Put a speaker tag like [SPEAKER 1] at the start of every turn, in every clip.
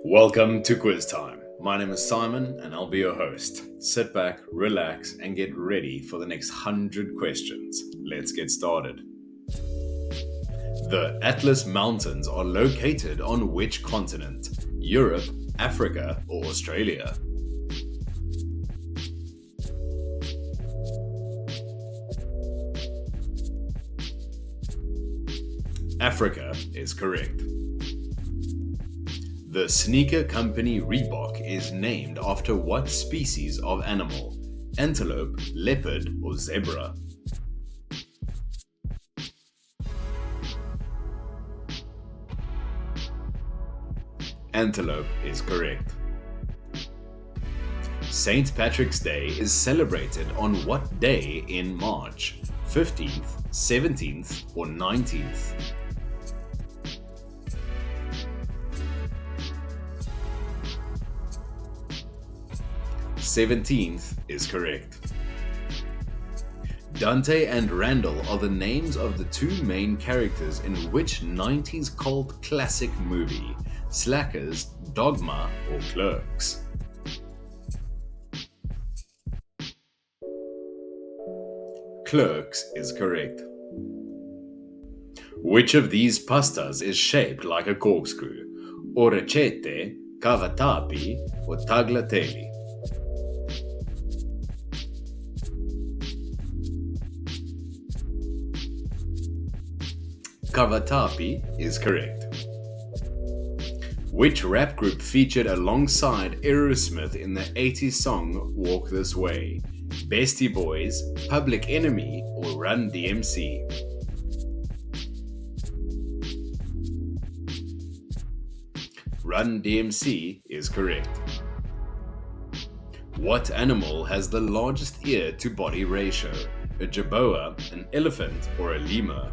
[SPEAKER 1] Welcome to Quiz Time. My name is Simon and I'll be your host. Sit back, relax, and get ready for the next 100 questions. Let's get started. The Atlas Mountains are located on which continent? Europe, Africa, or Australia? Africa is correct. The sneaker company Reebok is named after what species of animal? Antelope, leopard, or zebra? Antelope is correct. St. Patrick's Day is celebrated on what day in March? 15th, 17th, or 19th? 17th is correct. Dante and Randall are the names of the two main characters in which 90s cult classic movie? Slackers, Dogma, or Clerks? Clerks is correct. Which of these pastas is shaped like a corkscrew? Orecchiette, cavatappi, or tagliatelle? Cavatappi is correct. Which rap group featured alongside Aerosmith in the 80s song Walk This Way? Beastie Boys, Public Enemy, or Run DMC? Run DMC is correct. What animal has the largest ear to body ratio? A jerboa, an elephant, or a lemur?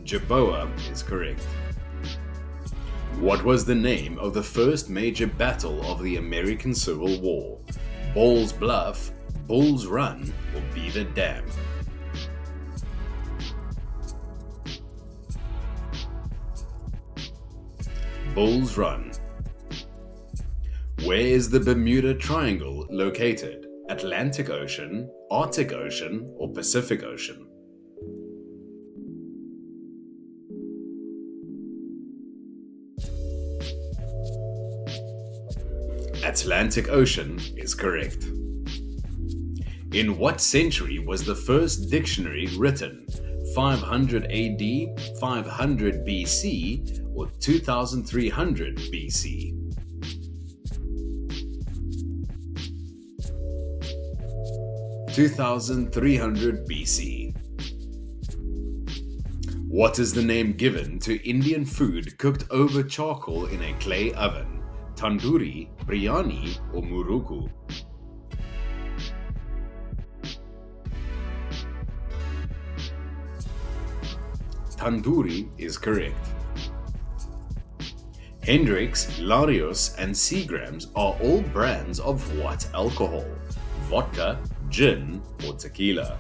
[SPEAKER 1] Jerboa is correct. What was the name of the first major battle of the American Civil War? Ball's Bluff, Bull's Run, or Beaver Dam? Bull's Run. Where is the Bermuda Triangle located? Atlantic Ocean, Arctic Ocean, or Pacific Ocean? Atlantic Ocean is correct. In what century was the first dictionary written? 500 AD, 500 BC, or 2300 BC? (2300 BC). What is the name given to Indian food cooked over charcoal in a clay oven? Tandoori, biryani, or muruku? Tandoori is correct. Hendrix, Larios, and Seagrams are all brands of what alcohol? Vodka, gin, or tequila?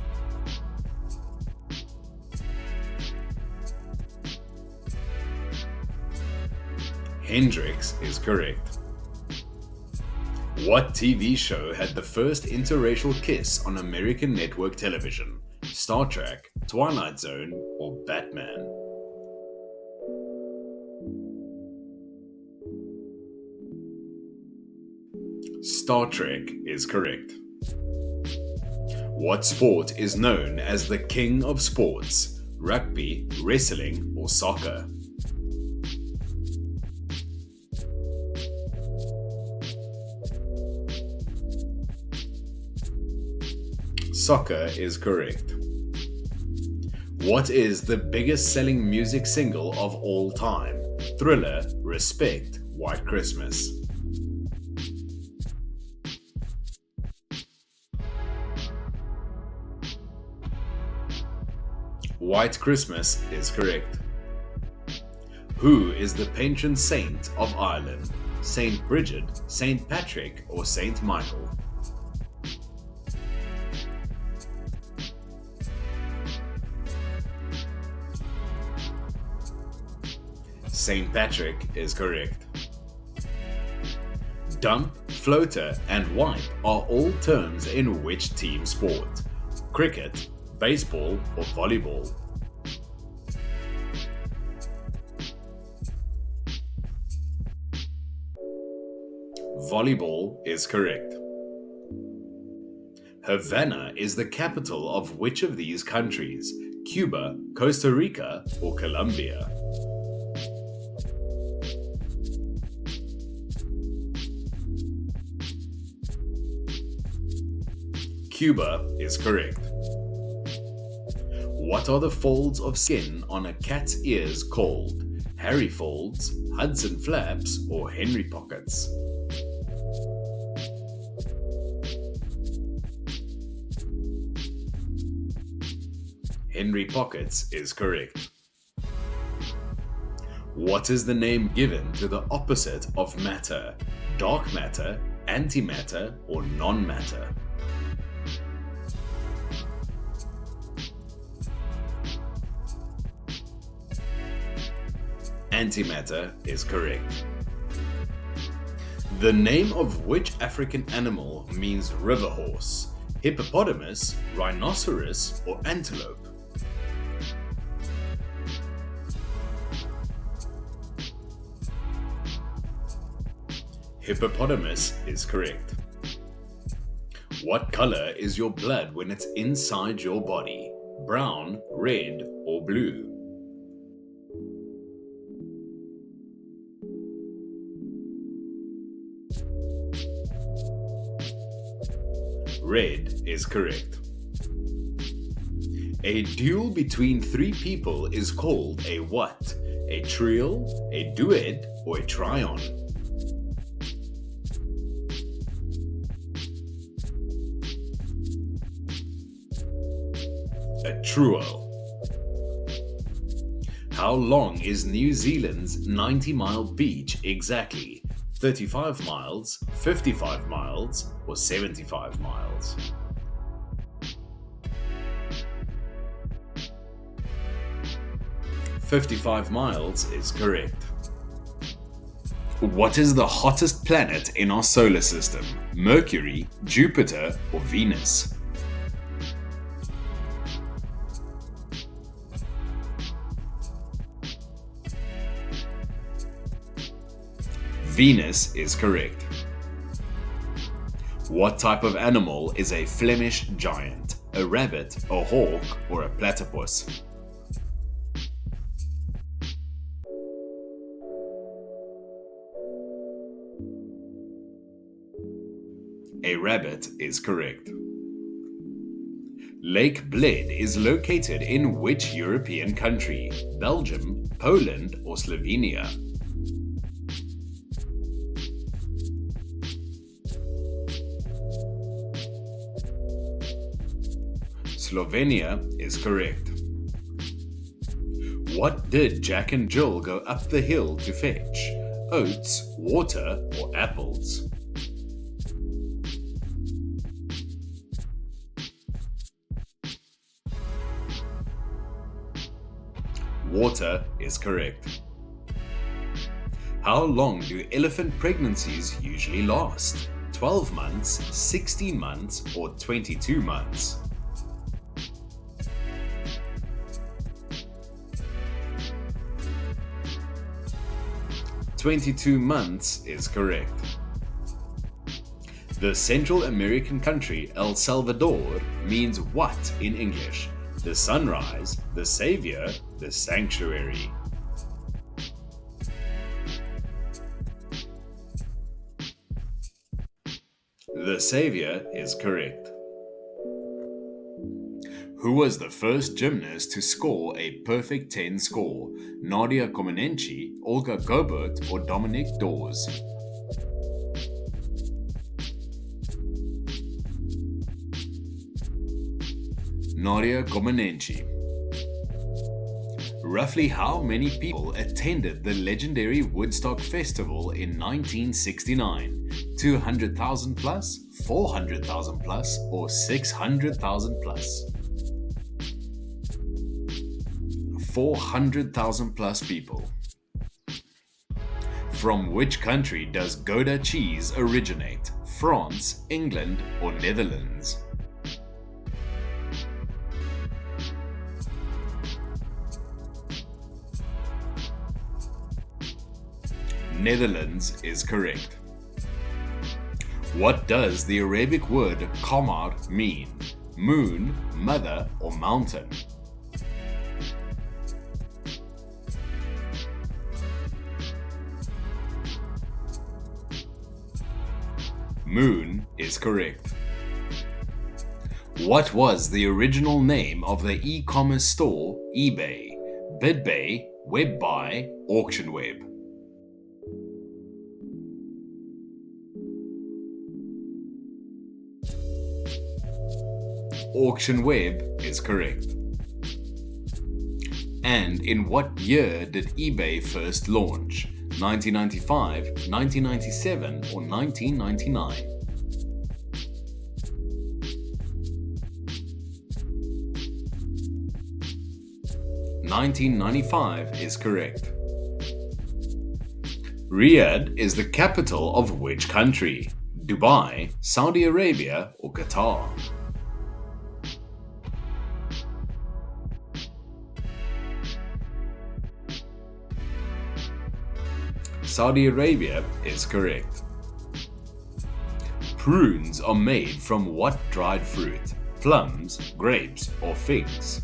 [SPEAKER 1] Hendrix is correct. What TV show had the first interracial kiss on American network television? Star Trek, Twilight Zone, or Batman? Star Trek is correct. What sport is known as the king of sports? Rugby, wrestling, or soccer? Soccer is correct. What is the biggest selling music single of all time? Thriller, Respect, White Christmas? White Christmas is correct. Who is the patron saint of Ireland? Saint Bridget, Saint Patrick, or Saint Michael? St. Patrick is correct. Dump, floater, and wipe are all terms in which team sport? Cricket, baseball, or volleyball? Volleyball is correct. Havana is the capital of which of these countries? Cuba, Costa Rica, or Colombia? Cuba is correct. What are the folds of skin on a cat's ears called? Harry folds, Hudson flaps, or Henry pockets? Henry pockets is correct. What is the name given to the opposite of matter? Dark matter, antimatter, or non-matter? Antimatter is correct. The name of which African animal means river horse? Hippopotamus, rhinoceros, or antelope? Hippopotamus is correct. What color is your blood when it's inside your body? Brown, red, or blue? Red is correct. A duel between three people is called a what? A trio, a duet, or a tryon? A truo. How long is New Zealand's 90-mile beach exactly? 35 miles, 55 miles, or 75 miles? "55 miles" is correct. What is the hottest planet in our solar system? Mercury, Jupiter, or Venus? Venus is correct. What type of animal is a Flemish giant? A rabbit, a hawk, or a platypus? A rabbit is correct. Lake Bled is located in which European country? Belgium, Poland, or Slovenia? Slovenia is correct. What did Jack and Jill go up the hill to fetch? Oats, water, or apples? Water is correct. How long do elephant pregnancies usually last? 12 months, 16 months, or 22 months? 22 months is correct. The Central American country El Salvador means what in English? The sunrise, the savior, the sanctuary? The savior is correct. Who was the first gymnast to score a perfect 10 score? Nadia Comaneci, Olga Gobert, or Dominique Dawes? Nadia Comaneci. Roughly how many people attended the legendary Woodstock Festival in 1969? 200,000 plus, 400,000 plus, or 600,000 plus? 400,000 plus people. From which country does Gouda cheese originate? France, England, or Netherlands? Netherlands is correct. What does the Arabic word qamar mean? Moon, mother, or mountain? Moon is correct. What was the original name of the e-commerce store eBay? BidBay, WebBuy, AuctionWeb? AuctionWeb is correct. And in what year did eBay first launch? 1995, 1997, or 1999? (1995) is correct. Riyadh is the capital of which country? Dubai, Saudi Arabia, or Qatar? Saudi Arabia is correct. Prunes are made from what dried fruit? Plums, grapes, or figs?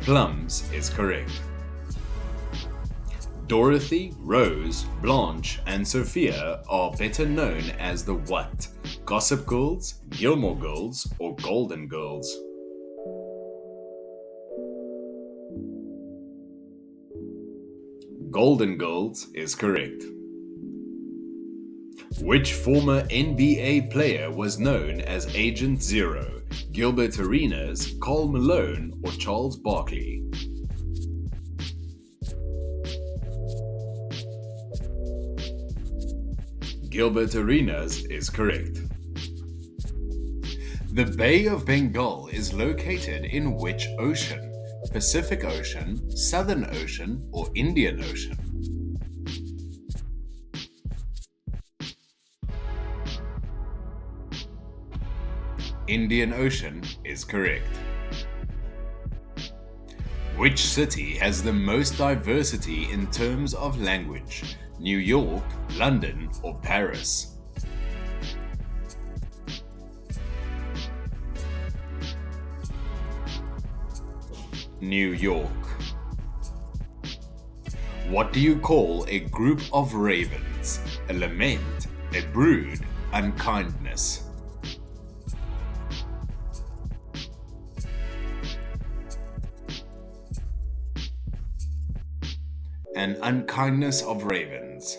[SPEAKER 1] Plums is correct. Dorothy, Rose, Blanche, and Sophia are better known as the what? Gossip Girls, Gilmore Girls, or Golden Girls? Golden Girls is correct. Which former NBA player was known as Agent Zero? Gilbert Arenas, Karl Malone, or Charles Barkley? Gilbert Arenas is correct. The Bay of Bengal is located in which ocean? Pacific Ocean, Southern Ocean, or Indian Ocean? Indian Ocean is correct. Which city has the most diversity in terms of language? New York, London, or Paris? New York. What do you call a group of ravens? A lament, a brood, unkindness? An unkindness of ravens.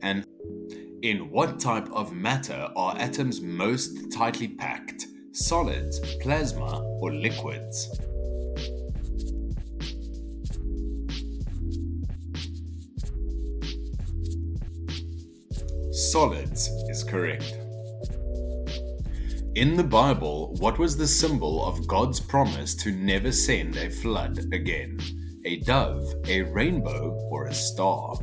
[SPEAKER 1] And in what type of matter are atoms most tightly packed? Solids, plasma, or liquids? Solids is correct. In the Bible, what was the symbol of God's promise to never send a flood again? A dove, a rainbow, or a star?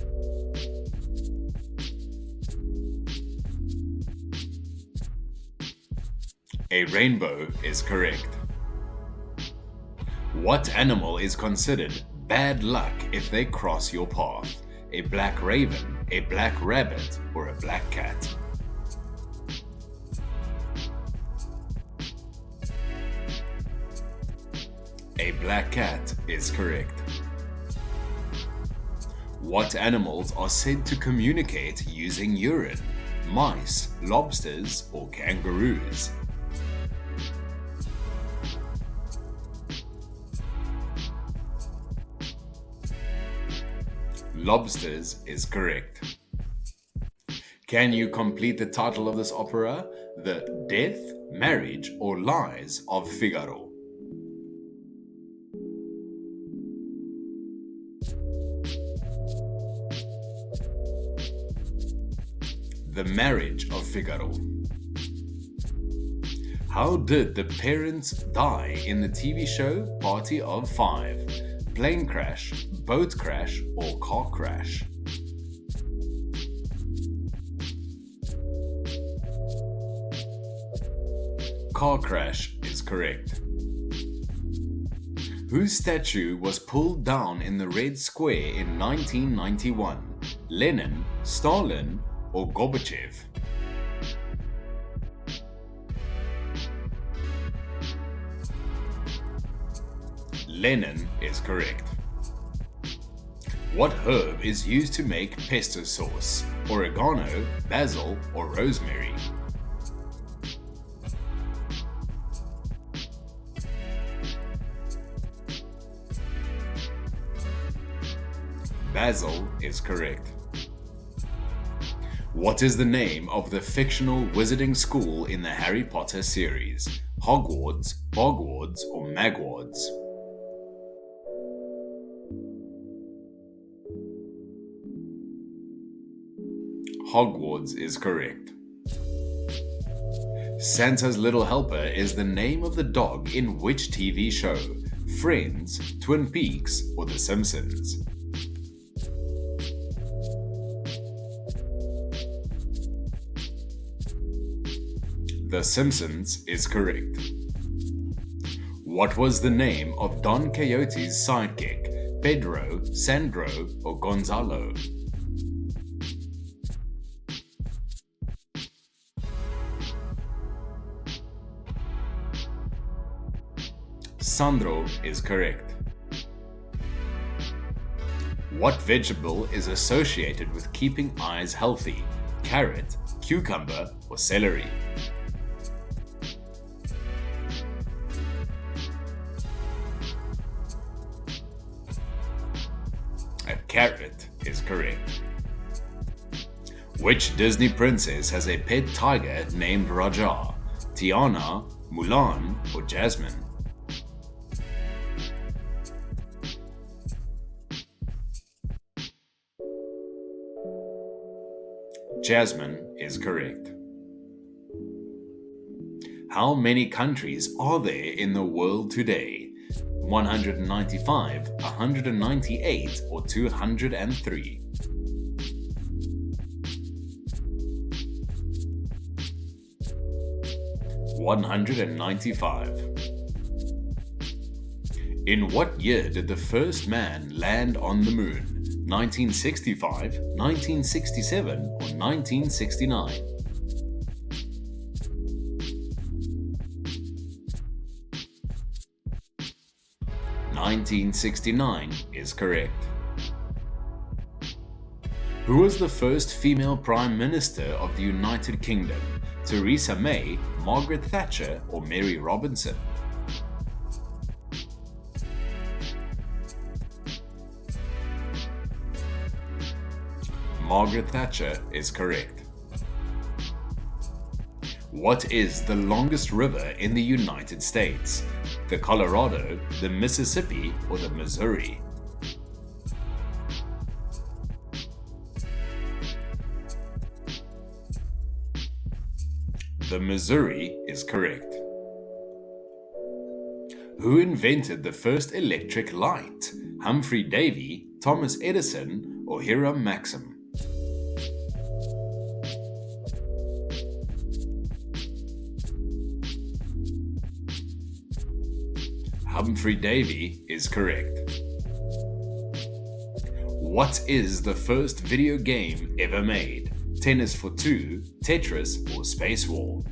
[SPEAKER 1] A rainbow is correct. What animal is considered bad luck if they cross your path? A black raven, a black rabbit, or a black cat? A black cat is correct. What animals are said to communicate using urine? Mice, lobsters, or kangaroos? Lobsters is correct. Can you complete the title of this opera? The Death, Marriage, or Lies of Figaro? The Marriage of Figaro. How did the parents die in the TV show Party of Five? Plane crash, boat crash, or car crash? Car crash is correct. Whose statue was pulled down in the Red Square in 1991? Lenin, Stalin, or Gorbachev? Lenin is correct. What herb is used to make pesto sauce? Oregano, basil, or rosemary? Basil is correct. What is the name of the fictional wizarding school in the Harry Potter series? Hogwarts, Bogwarts, or Magwarts? Hogwarts is correct. Santa's Little Helper is the name of the dog in which TV show? Friends, Twin Peaks, or The Simpsons? The Simpsons is correct. What was the name of Don Quixote's sidekick? Pedro, Sandro, or Gonzalo? Sandro is correct. What vegetable is associated with keeping eyes healthy? Carrot, cucumber, or celery? A carrot is correct. Which Disney princess has a pet tiger named Raja? Tiana, Mulan, or Jasmine? Jasmine is correct. How many countries are there in the world today? 195, 198, or 203? $195. In what year did the first man land on the moon? 1965, 1967, or 1969? $1969 is correct. Who was the first female Prime Minister of the United Kingdom? Theresa May, Margaret Thatcher, or Mary Robinson? Margaret Thatcher is correct. What is the longest river in the United States? The Colorado, the Mississippi, or the Missouri? The Missouri is correct. Who invented the first electric light? Humphrey Davy, Thomas Edison, or Hiram Maxim? Humphrey Davy is correct. What is the first video game ever made? Tennis for Two, Tetris, or Space War?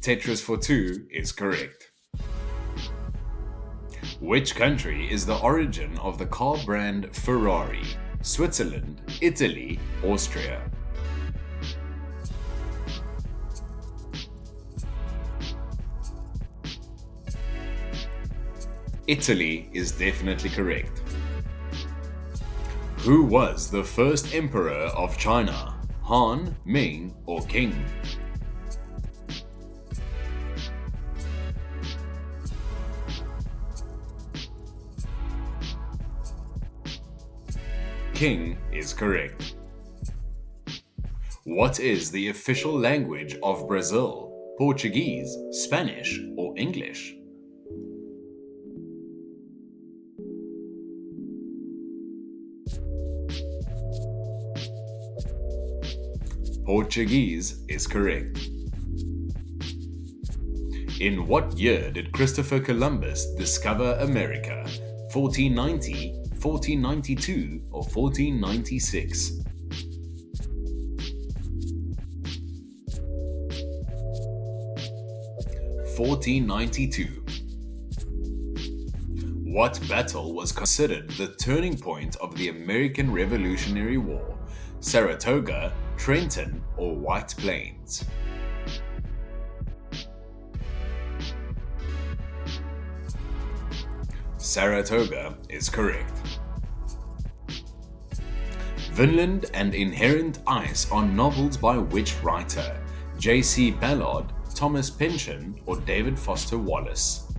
[SPEAKER 1] Tetris for Two is correct. Which country is the origin of the car brand Ferrari? Switzerland, Italy, Austria? Italy is definitely correct. Who was the first emperor of China? Han, Ming, or Qing? king is correct. What is the official language of Brazil? Portuguese, Spanish, or English? Portuguese is correct. In what year did Christopher Columbus discover America? 1490, 1492, or 1496? 1492. What battle was considered the turning point of the American Revolutionary War? Saratoga, Trenton, or White Plains? Saratoga is correct. Vinland and Inherent Ice are novels by which writer? J.C. Ballard, Thomas Pynchon, or David Foster Wallace?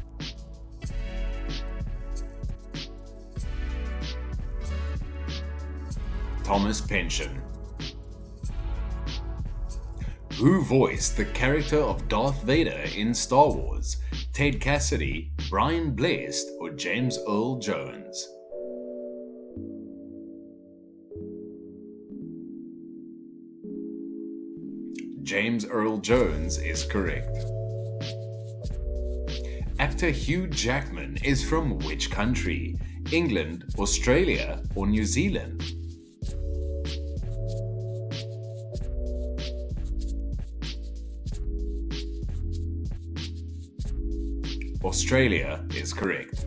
[SPEAKER 1] Thomas Pynchon. Who voiced the character of Darth Vader in Star Wars? Ted Cassidy, Brian Blessed, or James Earl Jones? James Earl Jones is correct. Actor Hugh Jackman is from which country? England, Australia, or New Zealand? Australia is correct.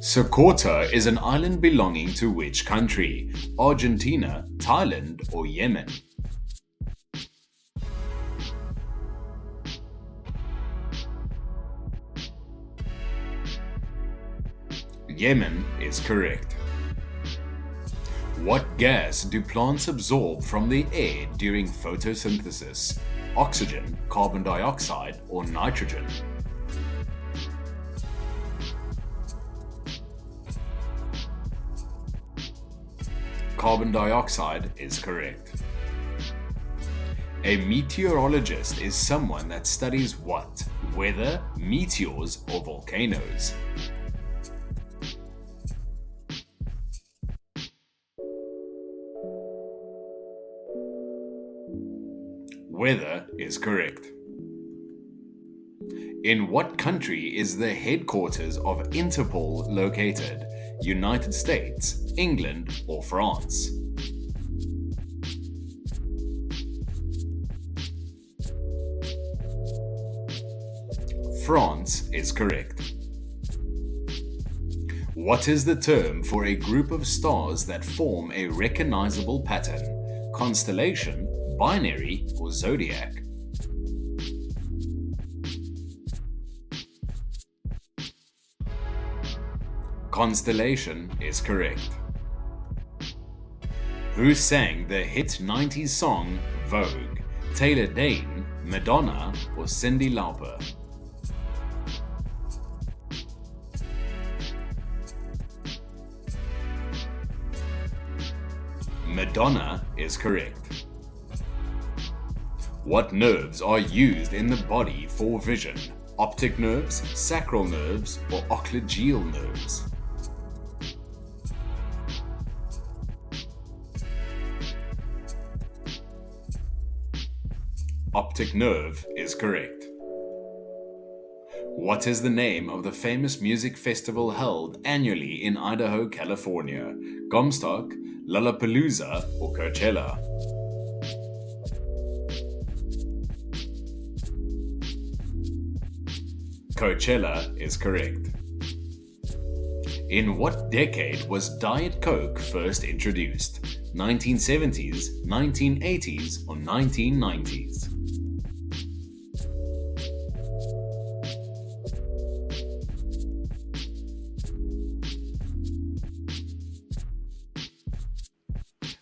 [SPEAKER 1] Socotra is an island belonging to which country? Argentina, Thailand, or Yemen? Yemen is correct. What gas do plants absorb from the air during photosynthesis? Oxygen, carbon dioxide, or nitrogen? Carbon dioxide is correct. A meteorologist is someone that studies what? Weather, meteors, or volcanoes? Weather is correct. In what country is the headquarters of Interpol located? United States, England, or France? France is correct. What is the term for a group of stars that form a recognizable pattern? Constellation, binary, or zodiac? Constellation is correct. Who sang the hit 90s song Vogue? Taylor Dayne, Madonna, or Cyndi Lauper? Madonna is correct. What nerves are used in the body for vision? Optic nerves, sacral nerves, or oclogeal nerves? Optic nerve is correct. What is the name of the famous music festival held annually in Idaho, California? Comstock, Lollapalooza, or Coachella? Coachella is correct. In what decade was Diet Coke first introduced? 1970s, 1980s, or 1990s?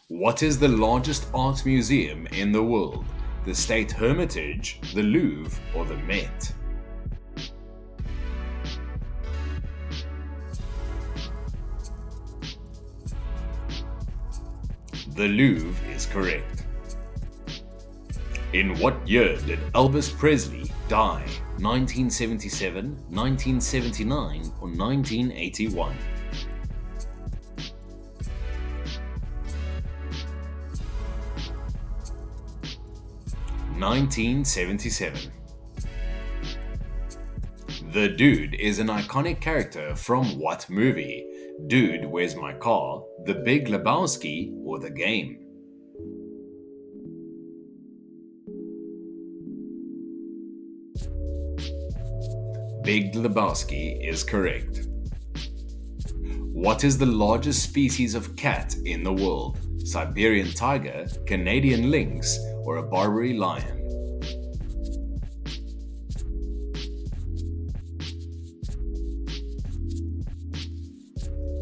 [SPEAKER 1] What is the largest art museum in the world? The State Hermitage, the Louvre, or the Met? The Louvre is correct. In what year did Elvis Presley die? 1977, 1979, or 1981? (1977). The Dude is an iconic character from what movie? Dude, Where's My Car, The Big Lebowski, or The Game? Big Lebowski is correct. What is the largest species of cat in the world? Siberian tiger, Canadian lynx, or a Barbary lion?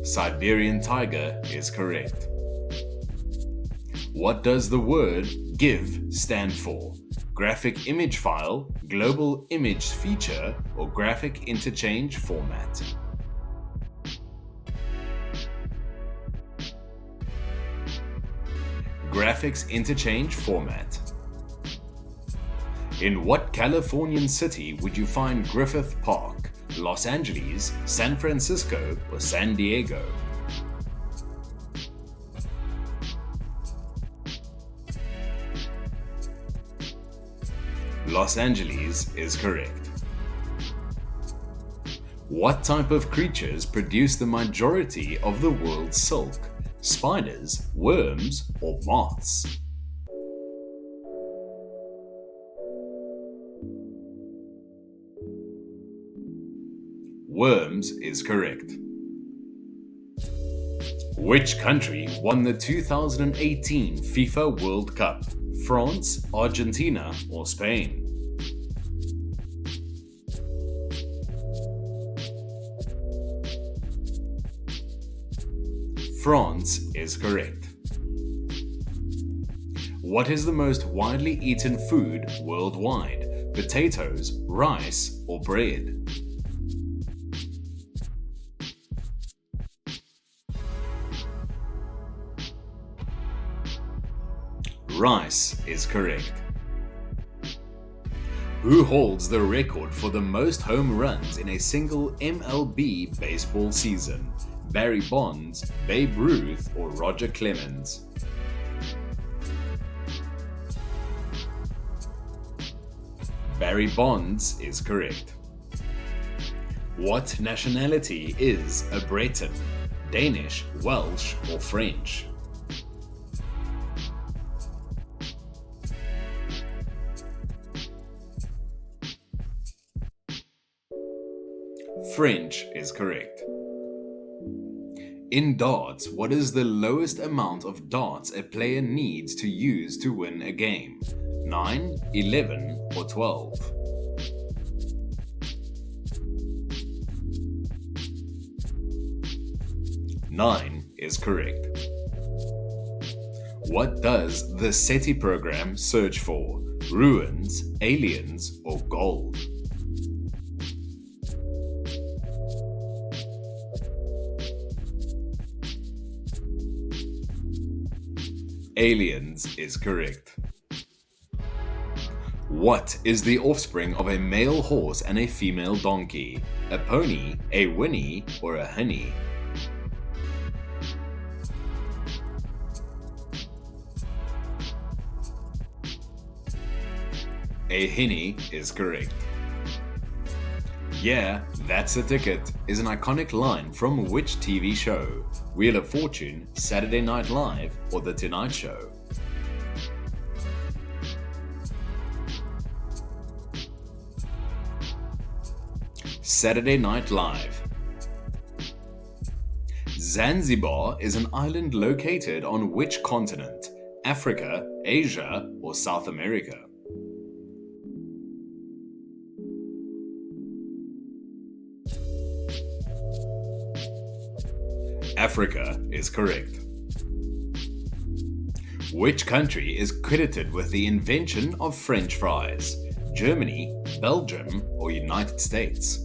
[SPEAKER 1] Siberian tiger is correct. What does the word GIF stand for? Graphic image file, global image feature, or graphic interchange format? Graphics interchange format. In what Californian city would you find Griffith Park? Los Angeles, San Francisco, or San Diego? Los Angeles is correct. What type of creatures produce the majority of the world's silk? Spiders, worms, or moths? Worms is correct. Which country won the 2018 FIFA World Cup? France, Argentina, or Spain? France is correct. What is the most widely eaten food worldwide? Potatoes, rice, or bread? Rice is correct. Who holds the record for the most home runs in a single MLB baseball season? Barry Bonds, Babe Ruth, or Roger Clemens? Barry Bonds is correct. What nationality is a Breton? Danish, Welsh, or French? French is correct. In darts, what is the lowest amount of darts a player needs to use to win a game? 9, 11, or 12? Nine is correct. What does the SETI program search for? Ruins, aliens, or gold? Aliens is correct. What is the offspring of a male horse and a female donkey? A pony, a whinny, or a honey? A hinny is correct. Yeah, that's a ticket is an iconic line from which TV show? Wheel of Fortune, Saturday Night Live, or The Tonight Show? Saturday Night Live. Zanzibar is an island located on which continent? Africa, Asia, or South America? Africa is correct. Which country is credited with the invention of French fries? Germany, Belgium, or United States?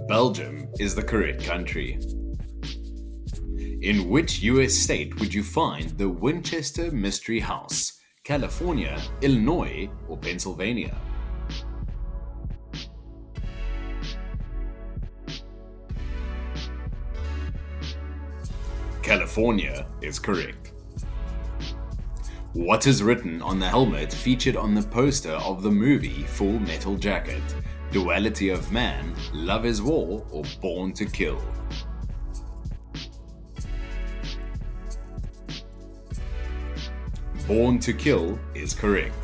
[SPEAKER 1] Belgium is the correct country. In which US state would you find the Winchester Mystery House? California, Illinois, or Pennsylvania? California is correct. What is written on the helmet featured on the poster of the movie Full Metal Jacket? Duality of Man, Love is War, or Born to Kill? Born to Kill is correct.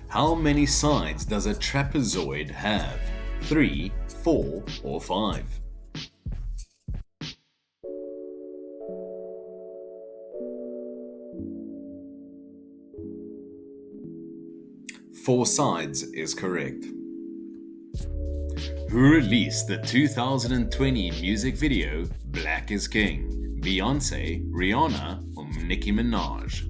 [SPEAKER 1] How many sides does a trapezoid have? 3, 4, or 5? Four sides is correct. Who released the 2020 music video Black is King? Beyonce, Rihanna, or Nicki Minaj?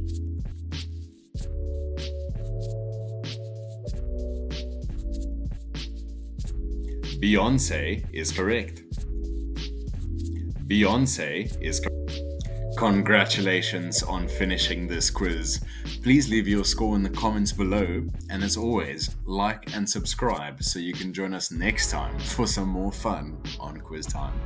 [SPEAKER 1] Beyonce is correct. Beyonce is correct. Congratulations on finishing this quiz. Please leave your score in the comments below, and as always, like and subscribe so you can join us next time for some more fun on Quiz Time.